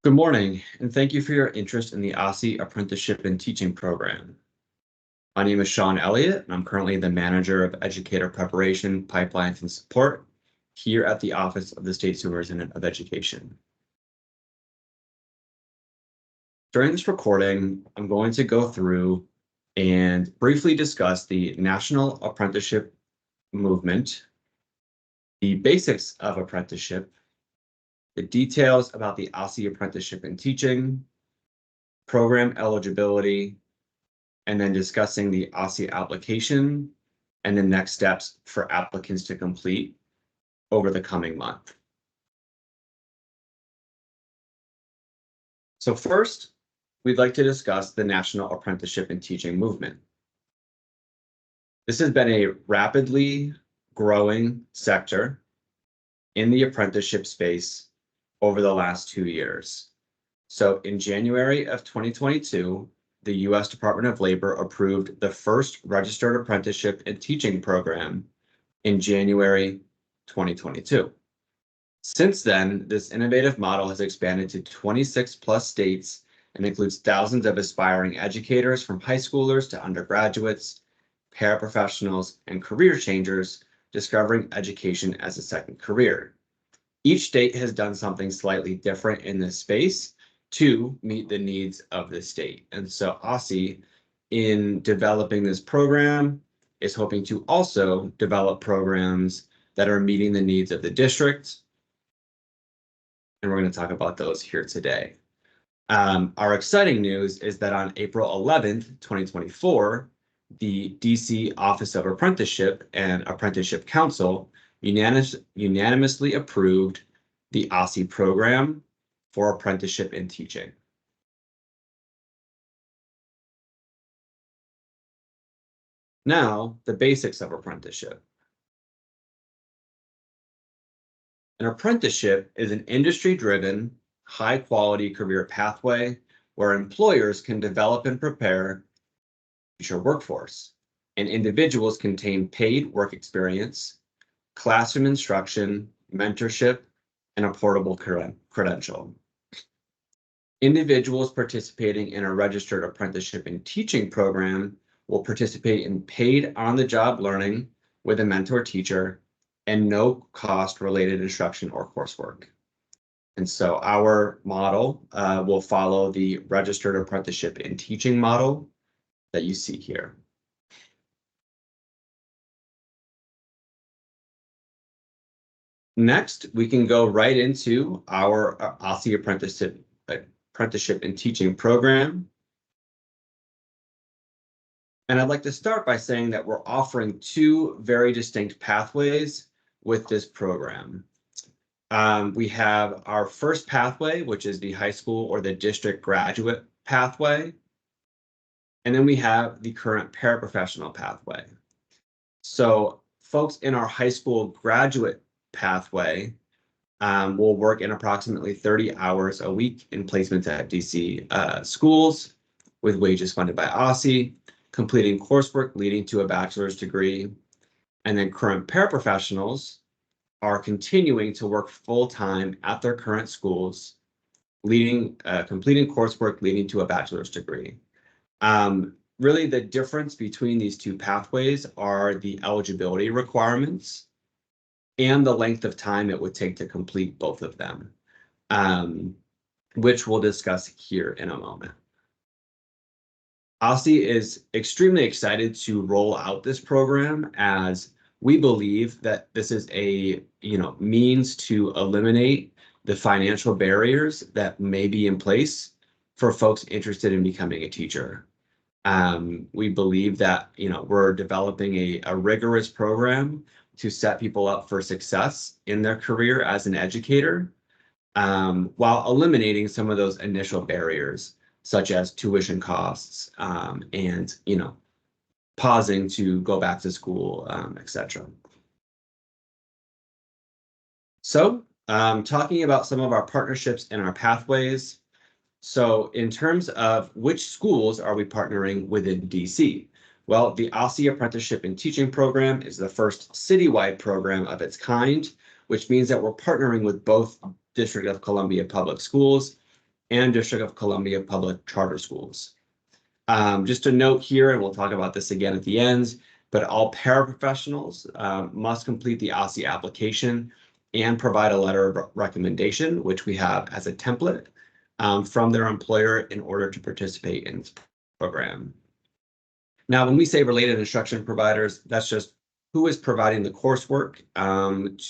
Good morning, and thank you for your interest in the OSSE Apprenticeship and Teaching Program. My name is Sean Elliott, and I'm currently the Manager of Educator Preparation, Pipelines, and Support here at the Office of the State Superintendent of Education. During this recording, I'm going to go through and briefly discuss the National Apprenticeship Movement, the basics of apprenticeship, the details about the OSSE Apprenticeship and Teaching, program eligibility, and then discussing the OSSE application and the next steps for applicants to complete over the coming month. So first, we'd like to discuss the National Apprenticeship and Teaching Movement. This has been a rapidly growing sector in the apprenticeship space over the last 2 years. So in January of 2022, the U.S. Department of Labor approved the first registered apprenticeship and teaching program in January 2022. Since then, this innovative model has expanded to 26 plus states and includes thousands of aspiring educators from high schoolers to undergraduates, paraprofessionals, and career changers discovering education as a second career. Each state has done something slightly different in this space to meet the needs of the state. And so OSSE, in developing this program, is hoping to also develop programs that are meeting the needs of the district. And we're going to talk about those here today. Our exciting news is that on April 11th, 2024, the DC Office of Apprenticeship and Apprenticeship Council unanimously approved the OSSE program for apprenticeship and teaching. Now, the basics of apprenticeship. An apprenticeship is an industry-driven, high-quality career pathway where employers can develop and prepare future workforce, and individuals can obtain paid work experience, classroom instruction, mentorship, and a portable credential. Individuals participating in a registered apprenticeship and teaching program will participate in paid on-the-job learning with a mentor teacher and no cost related instruction or coursework. And so our model will follow the registered apprenticeship and teaching model that you see here. Next, we can go right into our OSSE apprenticeship and teaching program. And I'd like to start by saying that we're offering two very distinct pathways with this program. We have our first pathway, which is the high school or the district graduate pathway. And then we have the current paraprofessional pathway. So folks in our high school graduate pathway will work in approximately 30 hours a week in placements at DC schools with wages funded by OSSE, completing coursework leading to a bachelor's degree. And then current paraprofessionals are continuing to work full-time at their current schools, completing coursework leading to a bachelor's degree. Really, the difference between these two pathways are the eligibility requirements and the length of time it would take to complete both of them, which we'll discuss here in a moment. OSSE is extremely excited to roll out this program as we believe that this is a means to eliminate the financial barriers that may be in place for folks interested in becoming a teacher. We believe that we're developing a rigorous program to set people up for success in their career as an educator, while eliminating some of those initial barriers, such as tuition costs and pausing to go back to school, etc. So talking about some of our partnerships and our pathways. So in terms of which schools are we partnering within DC? Well, the OSSE Apprenticeship and Teaching Program is the first citywide program of its kind, which means that we're partnering with both District of Columbia Public Schools and District of Columbia public charter schools. Just a note here, and we'll talk about this again at the end, but all paraprofessionals must complete the OSSE application and provide a letter of recommendation, which we have as a template from their employer in order to participate in this program. Now, when we say related instruction providers, that's just who is providing the coursework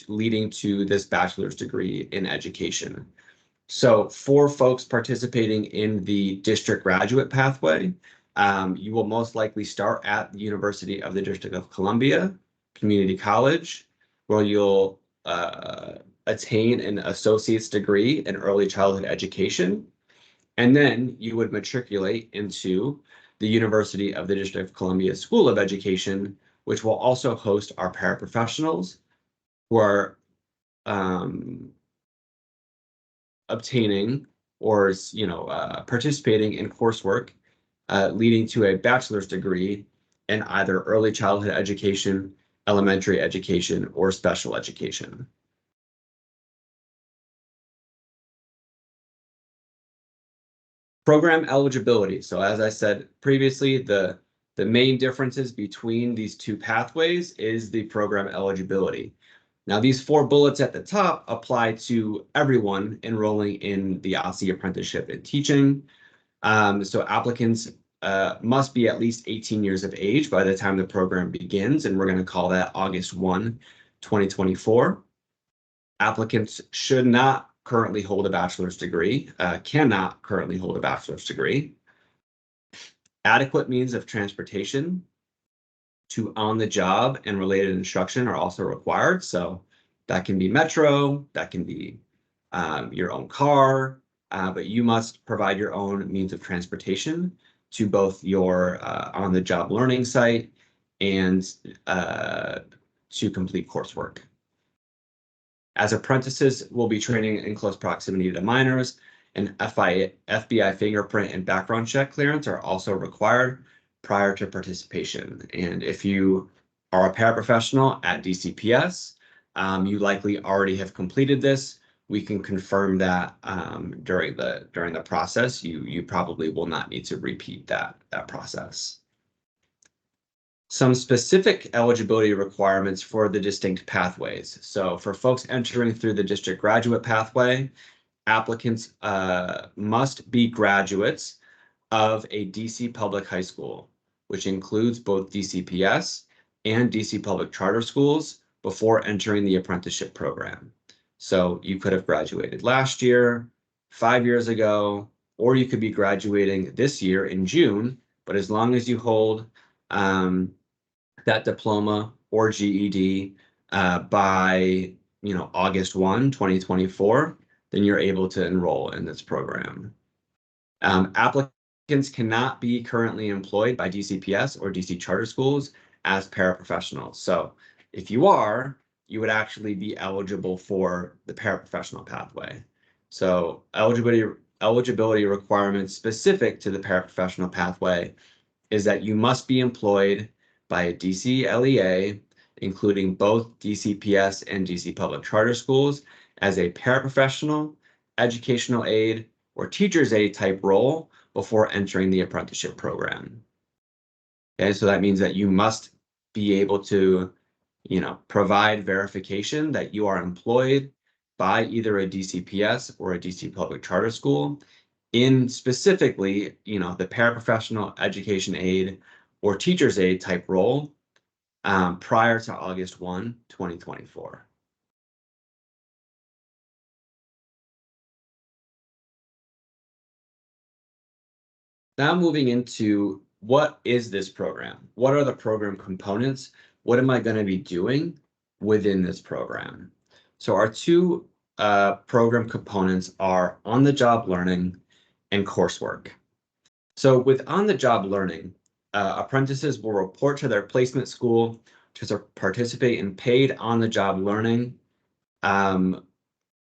leading to this bachelor's degree in education. So for folks participating in the district graduate pathway, you will most likely start at the University of the District of Columbia Community College, where you'll attain an associate's degree in early childhood education. And then you would matriculate into the University of the District of Columbia School of Education, which will also host our paraprofessionals who are obtaining or participating in coursework leading to a bachelor's degree in either early childhood education, elementary education, or special education. Program eligibility. So as I said previously, the main differences between these two pathways is the program eligibility. Now, these 4 bullets at the top apply to everyone enrolling in the OSSE apprenticeship in teaching. So applicants must be at least 18 years of age by the time the program begins, and we're going to call that August 1, 2024. Applicants should not currently hold a bachelor's degree, cannot currently hold a bachelor's degree. Adequate means of transportation to on-the-job and related instruction are also required. So that can be metro, that can be your own car, but you must provide your own means of transportation to both your on-the-job learning site and to complete coursework. As apprentices, we'll be training in close proximity to minors, and FBI fingerprint and background check clearance are also required prior to participation. And if you are a paraprofessional at DCPS, you likely already have completed this. We can confirm that during the process. You probably will not need to repeat that process. Some specific eligibility requirements for the distinct pathways. So for folks entering through the district graduate pathway, applicants must be graduates of a DC public high school, which includes both DCPS and DC public charter schools before entering the apprenticeship program. So you could have graduated last year, 5 years ago, or you could be graduating this year in June, but as long as you hold that diploma or GED by August 1, 2024, then you're able to enroll in this program. Applicants cannot be currently employed by DCPS or DC charter schools as paraprofessionals. So if you are, you would actually be eligible for the paraprofessional pathway. So eligibility requirements specific to the paraprofessional pathway is that you must be employed by a DC LEA, including both DCPS and DC public charter schools, as a paraprofessional, educational aide, or teacher's aide type role before entering the apprenticeship program. Okay, so that means that you must be able to, provide verification that you are employed by either a DCPS or a DC public charter school in specifically, the paraprofessional, education aide, or teacher's aide type role prior to August 1, 2024. Now moving into what is this program? What are the program components? What am I going to be doing within this program? So our 2 program components are on-the-job learning and coursework. So with on-the-job learning, apprentices will report to their placement school to participate in paid on-the-job learning,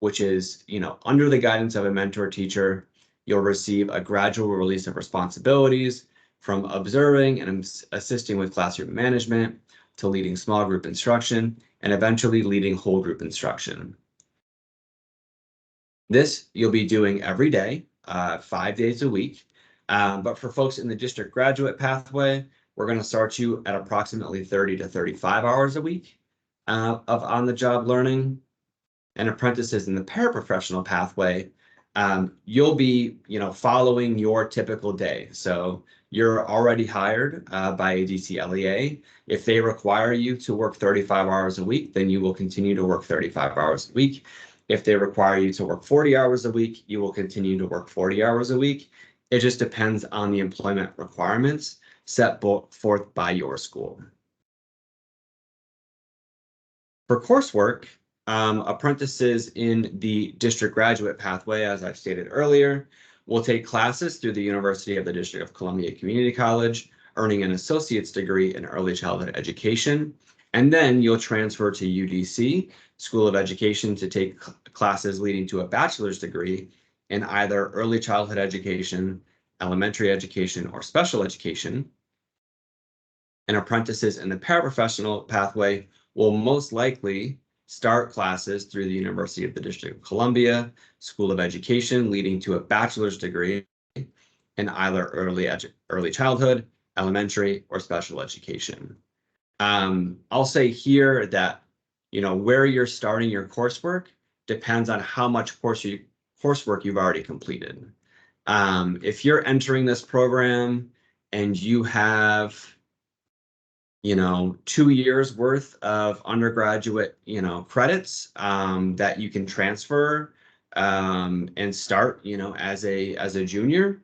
which is, under the guidance of a mentor teacher. You'll receive a gradual release of responsibilities from observing and assisting with classroom management to leading small group instruction and eventually leading whole group instruction. This you'll be doing every day 5 days a week. But for folks in the district graduate pathway, we're going to start you at approximately 30 to 35 hours a week of on-the-job learning. And apprentices in the paraprofessional pathway, you'll be, following your typical day. So you're already hired by ADC LEA. If they require you to work 35 hours a week, then you will continue to work 35 hours a week. If they require you to work 40 hours a week, you will continue to work 40 hours a week. It just depends on the employment requirements set forth by your school. For coursework, apprentices in the district graduate pathway, as I've stated earlier, will take classes through the University of the District of Columbia Community College, earning an associate's degree in early childhood education. And then you'll transfer to UDC, School of Education, to take classes leading to a bachelor's degree in either early childhood education, elementary education, or special education. And apprentices in the paraprofessional pathway will most likely start classes through the University of the District of Columbia School of Education, leading to a bachelor's degree in either early childhood, elementary, or special education. I'll say here that, where you're starting your coursework depends on how much coursework you've already completed. If you're entering this program and you have 2 years worth of undergraduate, credits that you can transfer and start, as a junior,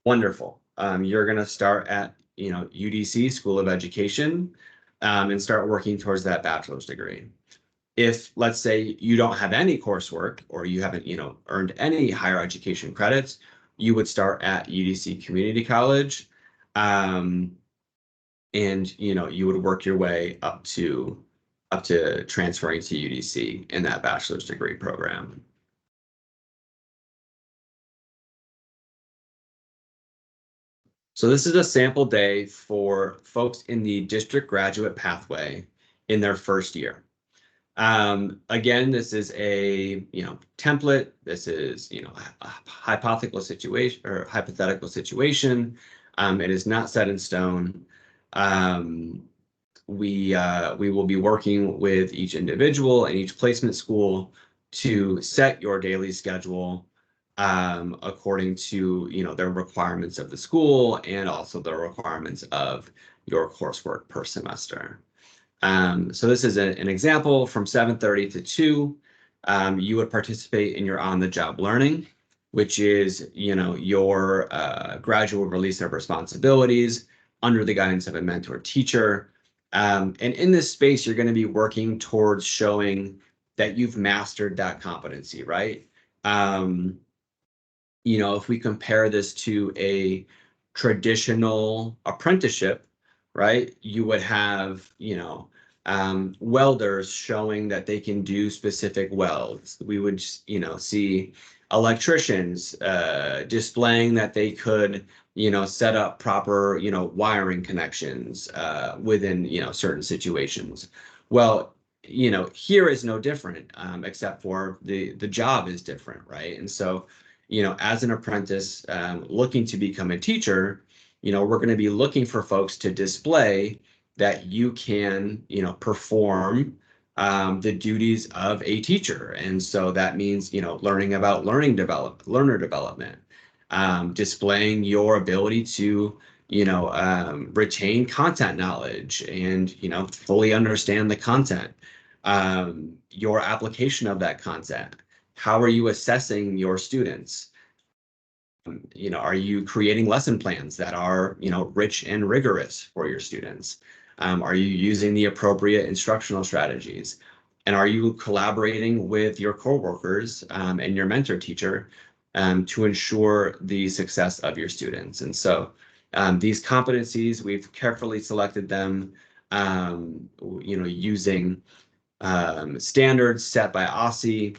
wonderful. You're going to start at, UDC School of Education and start working towards that bachelor's degree. If, let's say, you don't have any coursework or you haven't, earned any higher education credits, you would start at UDC Community College. And you would work your way up to transferring to UDC in that bachelor's degree program. So this is a sample day for folks in the district graduate pathway in their first year. Again, this is a template. This is a hypothetical situation. It is not set in stone. We will be working with each individual and each placement school to set your daily schedule according to their requirements of the school and also the requirements of your coursework per semester. So this is an example from 7:30 to 2. You would participate in your on-the-job learning, which is your gradual release of responsibilities under the guidance of a mentor teacher. And in this space, you're going to be working towards showing that you've mastered that competency, right? If we compare this to a traditional apprenticeship, right, you would have, welders showing that they can do specific welds. We would, see electricians displaying that they could, set up proper, wiring connections within, certain situations. Well, here is no different, except for the job is different, right? And so, as an apprentice looking to become a teacher, we're going to be looking for folks to display that you can, perform the duties of a teacher. And so that means, learning about learner development, displaying your ability to, retain content knowledge and, fully understand the content, your application of that content. How are you assessing your students? Are you creating lesson plans that are, rich and rigorous for your students? Are you using the appropriate instructional strategies? And are you collaborating with your coworkers and your mentor teacher to ensure the success of your students? And so these competencies, we've carefully selected them, using standards set by OSSE,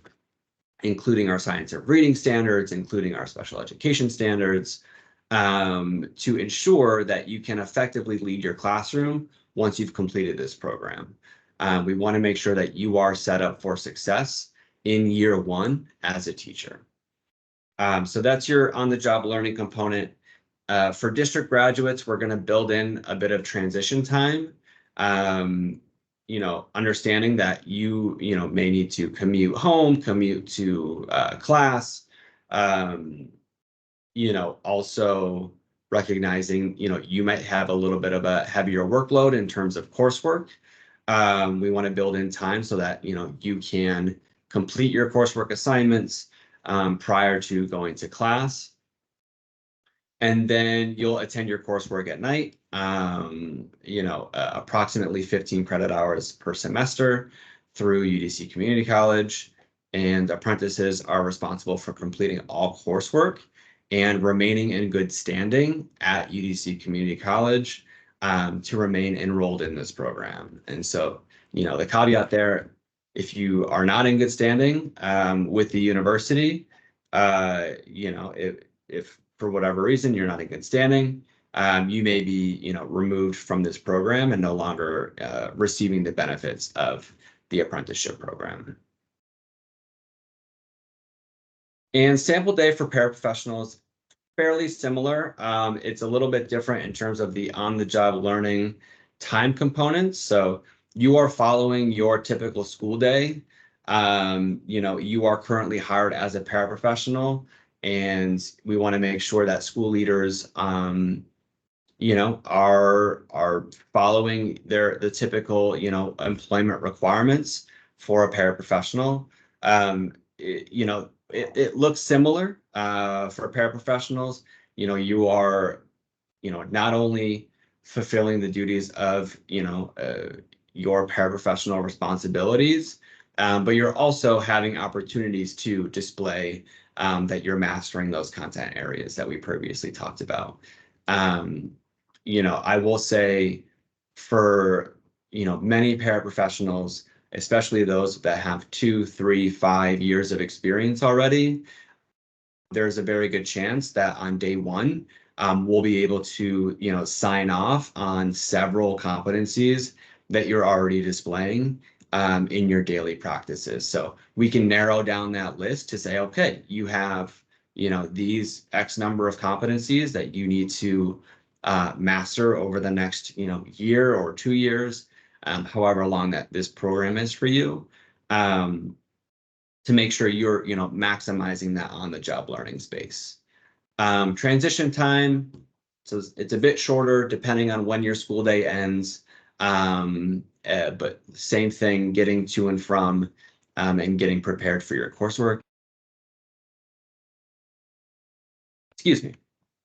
including our science of reading standards, including our special education standards, to ensure that you can effectively lead your classroom once you've completed this program. We want to make sure that you are set up for success in year one as a teacher. So that's your on-the-job learning component. For district graduates, we're going to build in a bit of transition time. Understanding that you may need to commute home, commute to class. Also recognizing, you might have a little bit of a heavier workload in terms of coursework. We want to build in time so that, you can complete your coursework assignments prior to going to class. And then you'll attend your coursework at night, approximately 15 credit hours per semester through UDC Community College. And apprentices are responsible for completing all coursework and remaining in good standing at UDC Community College to remain enrolled in this program. And so, the caveat there, if you are not in good standing with the university, if for whatever reason you're not in good standing, you may be removed from this program and no longer receiving the benefits of the apprenticeship program. And sample day for paraprofessionals, fairly similar. It's a little bit different in terms of the on-the-job learning time components. So you are following your typical school day. You are currently hired as a paraprofessional, and we want to make sure that school leaders, are following the typical, employment requirements for a paraprofessional. It looks similar for paraprofessionals. You are, not only fulfilling the duties of, your paraprofessional responsibilities, but you're also having opportunities to display that you're mastering those content areas that we previously talked about. I will say for, many paraprofessionals, especially those that have 2, 3, 5 years of experience already, there's a very good chance that on day one, we'll be able to, sign off on several competencies that you're already displaying in your daily practices. So we can narrow down that list to say, okay, you have, these X number of competencies that you need to master over the next, year or 2 years, however long that this program is for you, to make sure you're, maximizing that on-the-job learning space. Transition time, so it's a bit shorter depending on when your school day ends, but same thing, getting to and from and getting prepared for your coursework. Excuse me.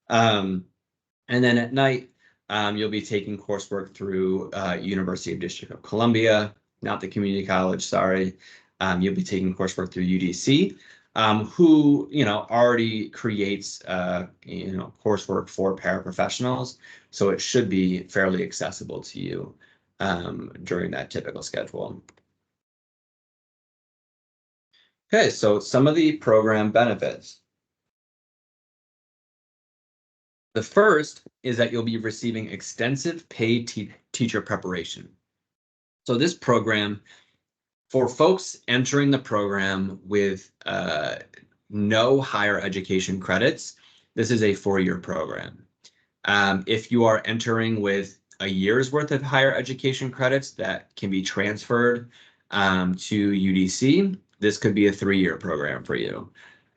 And then at night, you'll be taking coursework through University of District of Columbia, not the community college, sorry. You'll be taking coursework through UDC, who, already creates, coursework for paraprofessionals. So it should be fairly accessible to you during that typical schedule. Okay, so some of the program benefits. The first is that you'll be receiving extensive paid teacher preparation. So this program, for folks entering the program with no higher education credits, this is a 4-year program. If you are entering with a year's worth of higher education credits that can be transferred to UDC, this could be a 3-year program for you.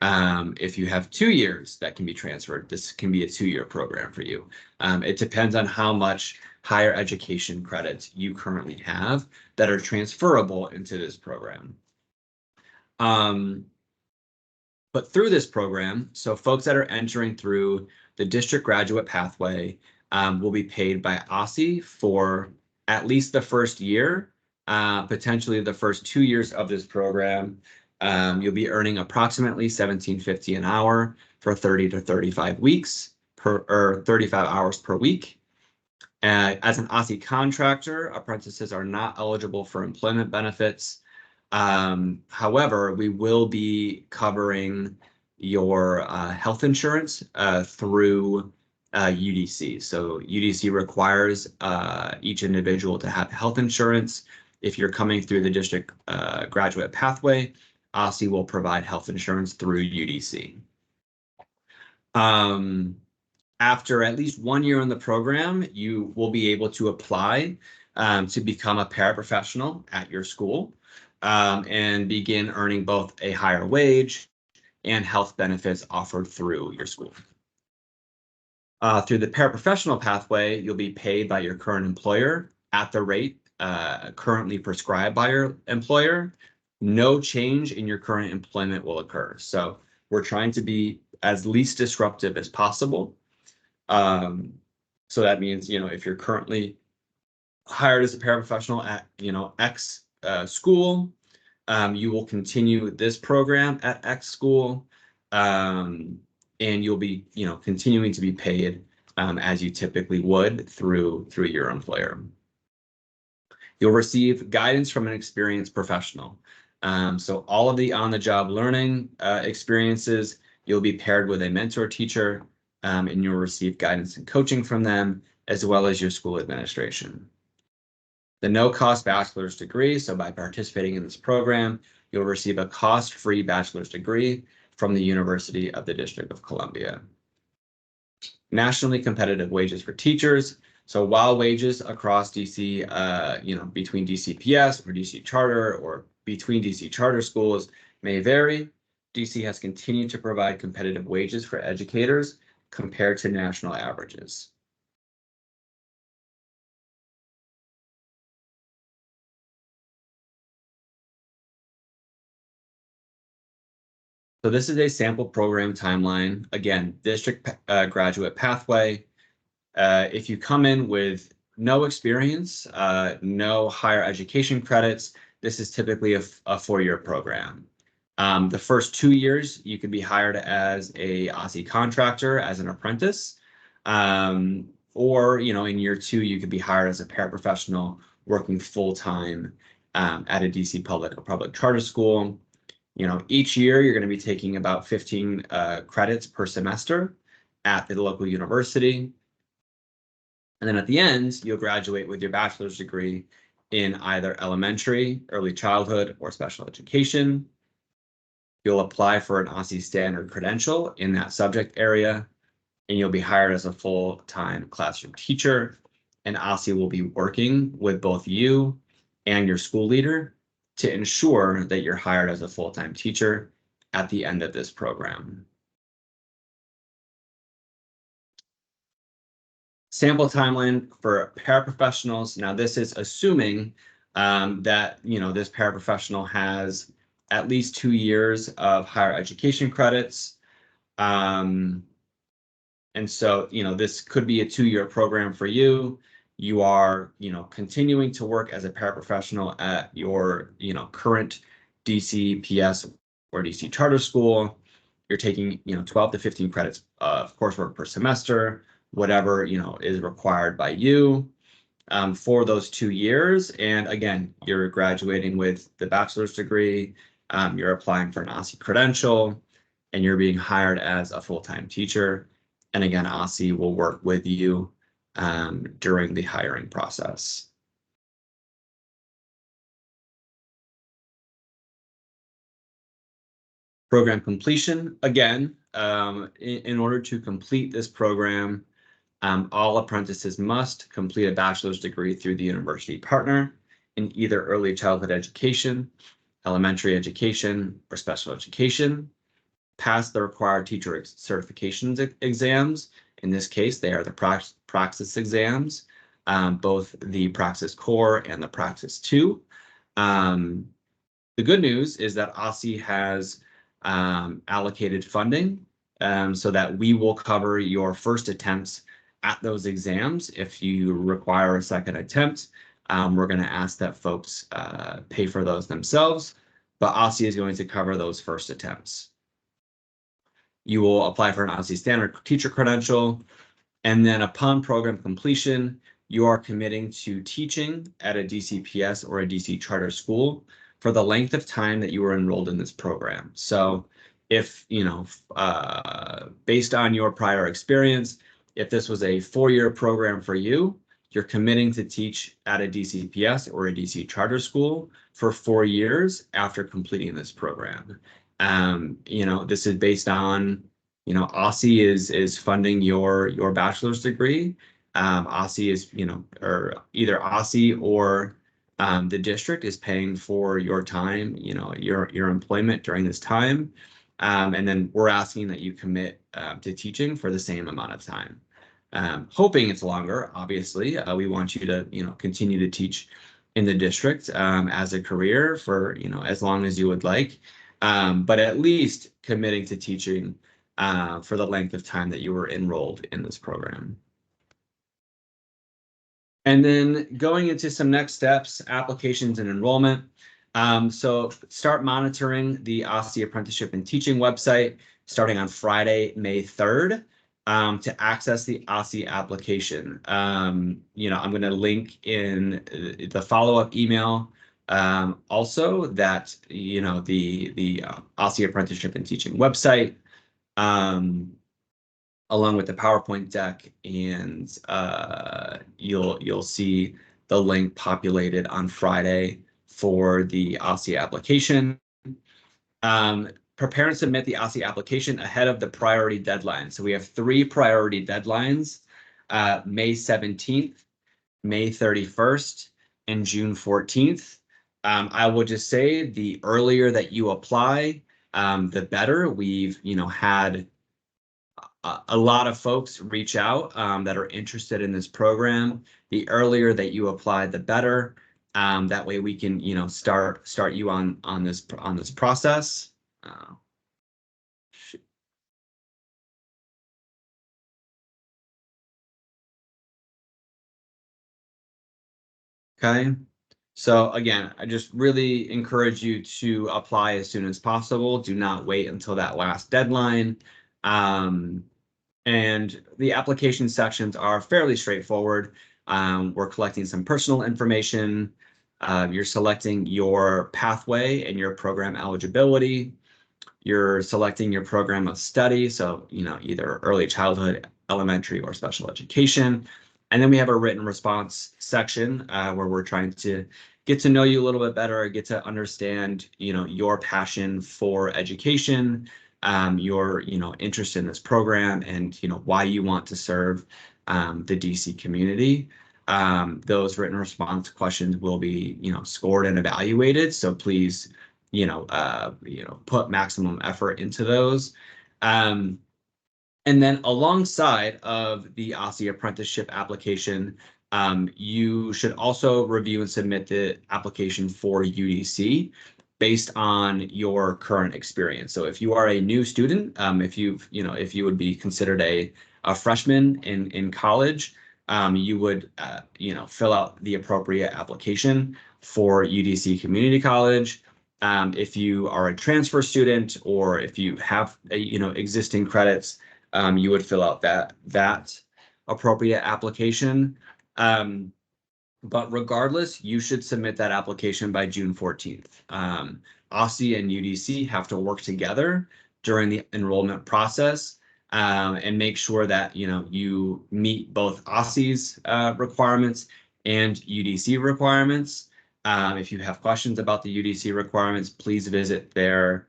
If you have 2 years that can be transferred, this can be a 2-year program for you. It depends on how much higher education credits you currently have that are transferable into this program. But through this program, so folks that are entering through the district graduate pathway will be paid by OSSE for at least the first year, potentially the first 2 years of this program. You'll be earning approximately $17.50 an hour for 30 to 35 weeks or 35 hours per week. As an OSSE contractor, apprentices are not eligible for employment benefits. However, we will be covering your health insurance through UDC. So UDC requires each individual to have health insurance. If you're coming through the district graduate pathway, OSSE will provide health insurance through UDC. After at least 1 year in the program, you will be able to apply to become a paraprofessional at your school and begin earning both a higher wage and health benefits offered through your school. Through the paraprofessional pathway, you'll be paid by your current employer at the rate currently prescribed by your employer. No change in your current employment will occur. So we're trying to be as least disruptive as possible. So that means, if you're currently hired as a paraprofessional at, X school, you will continue this program at X school, and you'll be, continuing to be paid as you typically would through your employer. You'll receive guidance from an experienced professional. So all of the on-the-job learning experiences, you'll be paired with a mentor teacher, and you'll receive guidance and coaching from them, as well as your school administration. The no-cost bachelor's degree, so by participating in this program, you'll receive a cost-free bachelor's degree from the University of the District of Columbia. Nationally competitive wages for teachers. So while wages across DC, between DCPS or DC Charter or between DC Charter schools may vary, DC has continued to provide competitive wages for educators compared to national averages. So this is a sample program timeline. Again, district graduate pathway. If you come in with no experience, no higher education credits, this is typically a 4-year program. The first 2 years, you could be hired as a OSSE contractor, as an apprentice, or in year 2, you could be hired as a paraprofessional working full-time at a DC public or public charter school. Each year you're going to be taking about 15 credits per semester at the local university. And then at the end, you'll graduate with your bachelor's degree in either elementary, early childhood, or special education. You'll apply for an OSSE standard credential in that subject area, and you'll be hired as a full-time classroom teacher. And OSSE will be working with both you and your school leader to ensure that you're hired as a full-time teacher at the end of this program. Sample timeline for paraprofessionals. Now, this is assuming that this paraprofessional has at least 2 years of higher education credits. And so, this could be a 2-year program for you. You are, continuing to work as a paraprofessional at your, current DCPS or DC charter school. You're taking, 12 to 15 credits of coursework per semester, whatever, is required by you for those 2 years. And again, you're graduating with the bachelor's degree, you're applying for an OSSE credential, and you're being hired as a full-time teacher. And again, OSSE will work with you during the hiring process. Program completion. Again, in order to complete this program, all apprentices must complete a bachelor's degree through the university partner in either early childhood education, elementary education, or special education, pass the required teacher certifications exams. In this case, they are the Praxis exams, both the Praxis Core and the Praxis 2. The good news is that OSSE has allocated funding so that we will cover your first attempts at those exams. If you require a second attempt, we're going to ask that folks pay for those themselves, but OSSE is going to cover those first attempts. You will apply for an OSSE standard teacher credential, and then upon program completion, you are committing to teaching at a DCPS or a DC charter school for the length of time that you were enrolled in this program. So if, based on your prior experience, if this was a 4-year program for you, you're committing to teach at a DCPS or a DC charter school for 4 years after completing this program. This is based on, OSSE is funding your bachelor's degree. OSSE is, or either OSSE or the district is paying for your time, your employment during this time. And then we're asking that you commit to teaching for the same amount of time. Hoping it's longer, obviously. We want you to, continue to teach in the district as a career for, as long as you would like. But at least committing to teaching for the length of time that you were enrolled in this program. And then going into some next steps, applications and enrollment. So start monitoring the OSSE Apprenticeship and Teaching website starting on Friday, May 3rd. To access the OSSE application. I'm going to link in the follow-up email also that, the OSSE Apprenticeship and Teaching website, along with the PowerPoint deck, and you'll see the link populated on Friday for the OSSE application. Prepare and submit the OSSE application ahead of the priority deadline. So we have 3 priority deadlines, May 17th, May 31st, and June 14th. I will just say the earlier that you apply, the better. We've, had a lot of folks reach out that are interested in this program. The earlier that you apply, the better. That way we can, start you on this process. Okay. So again, I just really encourage you to apply as soon as possible. Do not wait until that last deadline. And the application sections are fairly straightforward. We're collecting some personal information. You're selecting your pathway and your program eligibility. You're selecting your program of study, so either early childhood, elementary, or special education. And then we have a written response section where we're trying to get to know you a little bit better, get to understand your passion for education, your interest in this program, and why you want to serve the DC community. Those written response questions will be scored and evaluated, so please put maximum effort into those. And then alongside of the OSSE apprenticeship application, you should also review and submit the application for UDC based on your current experience. So if you are a new student, if you would be considered a freshman in college, you would fill out the appropriate application for UDC Community College. If you are a transfer student or if you have existing credits, you would fill out that appropriate application. But regardless, you should submit that application by June 14th. OSSE and UDC have to work together during the enrollment process and make sure that you meet both OSSE's requirements and UDC requirements. If you have questions about the UDC requirements, please visit their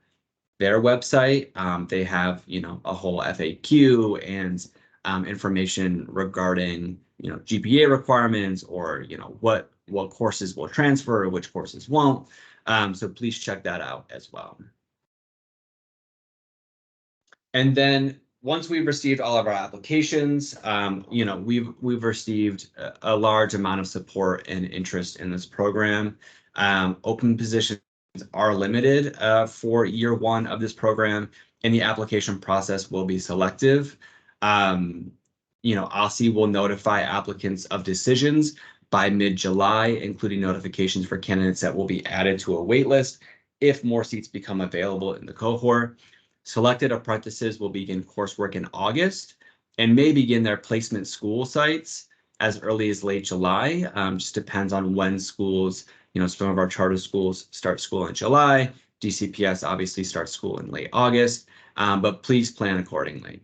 website. They have a whole FAQ and information regarding GPA requirements or what courses will transfer, which courses won't. So please check that out as well. And then once we've received all of our applications, we've received a large amount of support and interest in this program. Open positions are limited for year 1 of this program, and the application process will be selective. OSSE will notify applicants of decisions by mid-July, including notifications for candidates that will be added to a wait list if more seats become available in the cohort. Selected apprentices will begin coursework in August and may begin their placement school sites as early as late July. Just depends on when schools, some of our charter schools start school in July. DCPS obviously starts school in late August, but please plan accordingly.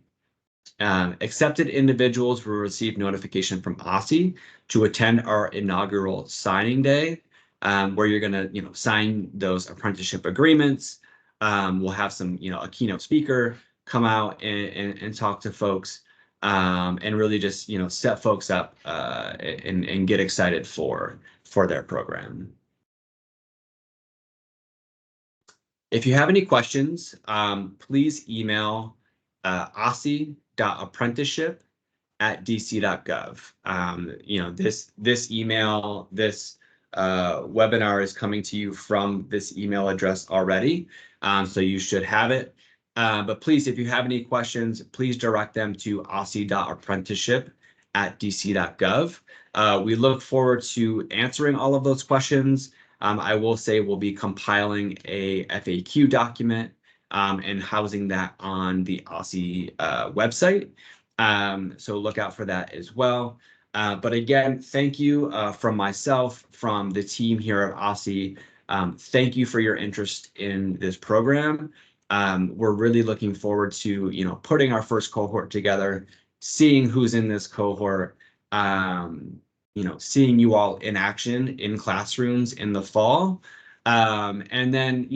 Accepted individuals will receive notification from OSSE to attend our inaugural signing day, where you're going to, sign those apprenticeship agreements. We'll have some, a keynote speaker come out and talk to folks, and really just, set folks up and get excited for their program. If you have any questions, please email ossie.apprenticeship@dc.gov. This email, this webinar is coming to you from this email address already, so you should have it. But please, if you have any questions, please direct them to ossie.apprenticeship@dc.gov. We look forward to answering all of those questions. I will say we'll be compiling a FAQ document and housing that on the OSSE website. So look out for that as well. But again, thank you from myself, from the team here at OSSE. Thank you for your interest in this program. We're really looking forward to, putting our first cohort together, seeing who's in this cohort, seeing you all in action in classrooms in the fall. And then,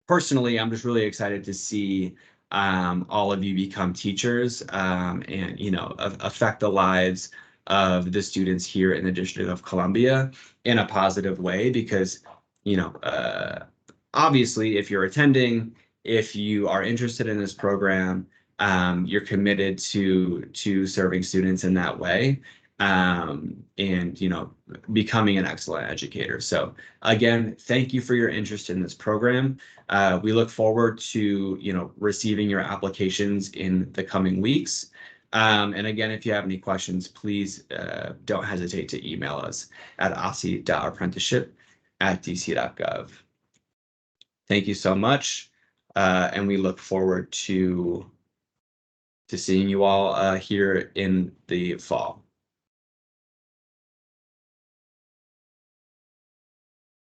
personally, I'm just really excited to see all of you become teachers and, affect the lives of the students here in the District of Columbia in a positive way, because, obviously, if you're attending, if you are interested in this program, you're committed to serving students in that way, and becoming an excellent educator. So again, thank you for your interest in this program. We look forward to receiving your applications in the coming weeks. And again, if you have any questions, please don't hesitate to email us at ossie.apprenticeship@dc.gov. Thank you so much, and we look forward to seeing you all here in the fall.